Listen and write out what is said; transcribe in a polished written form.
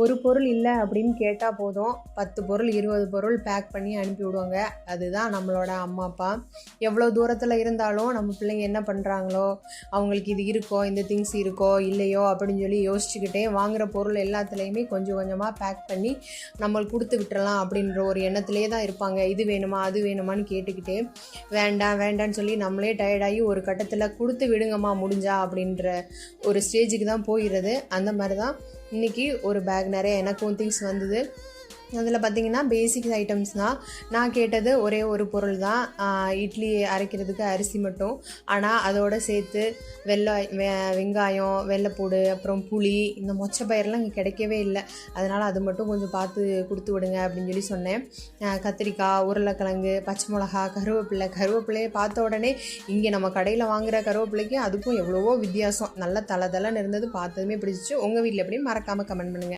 ஒரு பொருள் இல்லை அப்படின்னு கேட்டால் போதும் 10 பொருள் 20 பொருள் பேக் பண்ணி அனுப்பி விடுவாங்க. அதுதான் நம்மளோட அம்மா அப்பா. எவ்வளோ தூரத்தில் இருந்தாலும் நம்ம பிள்ளைங்க என்ன பண்ணுறாங்களோ, அவங்களுக்கு இது இருக்கோ, இந்த திங்ஸ் இருக்கோ இல்லையோ அப்படின்னு சொல்லி யோசிச்சுக்கிட்டே வாங்குகிற பொருள் எல்லாத்துலேயுமே கொஞ்சம் கொஞ்சமாக பேக் பண்ணி நம்மளுக்கு கொடுத்து விட்டுறலாம் அப்படின்ற ஒரு எண்ணத்துலேயே தான் இருப்பாங்க. இது வேணுமா அது வேணுமான்னு கேட்டுக்கிட்டே வேண்டாம் வேண்டான்னு சொல்லி நம்மளே டயர்டாகி ஒரு கட்டத்தில் கொடுத்து விடுங்கம்மா முடிஞ்சா அப்படின்ற ஒரு ஸ்டேஜுக்கு தான் போயிடுறது. அந்த மாதிரி தான் இன்றைக்கி ஒரு பேக் நிறைய எனக்கும் திங்ஸ் வந்தது. அதில் பார்த்திங்கன்னா பேசிக் ஐட்டம்ஸ் தான். நான் கேட்டது ஒரே ஒரு பொருள் தான், இட்லி அரைக்கிறதுக்கு அரிசி மட்டும். ஆனால் அதோடு சேர்த்து வெங்காயம், வெள்ளைப்பூடு, அப்புறம் புளி, இந்த மொச்சை பயிரெலாம் இங்கே கிடைக்கவே இல்லை. அதனால் அது மட்டும் கொஞ்சம் பார்த்து கொடுத்து விடுங்க அப்படின்னு சொல்லி சொன்னேன். கத்திரிக்காய், உருளைக்கிழங்கு, பச்சை மிளகா, கருவேப்பிலையை பார்த்த உடனே இங்கே நம்ம கடையில் வாங்குகிற கருவேப்பிலைக்கும் அதுக்கும் எவ்வளவோ வித்தியாசம். நல்லா தலை தலைன்னு இருந்தது, பார்த்ததுமே பிடிச்சிச்சு. உங்கள் வீட்டில் எப்படின்னு மறக்காமல் கமெண்ட் பண்ணுங்கள்.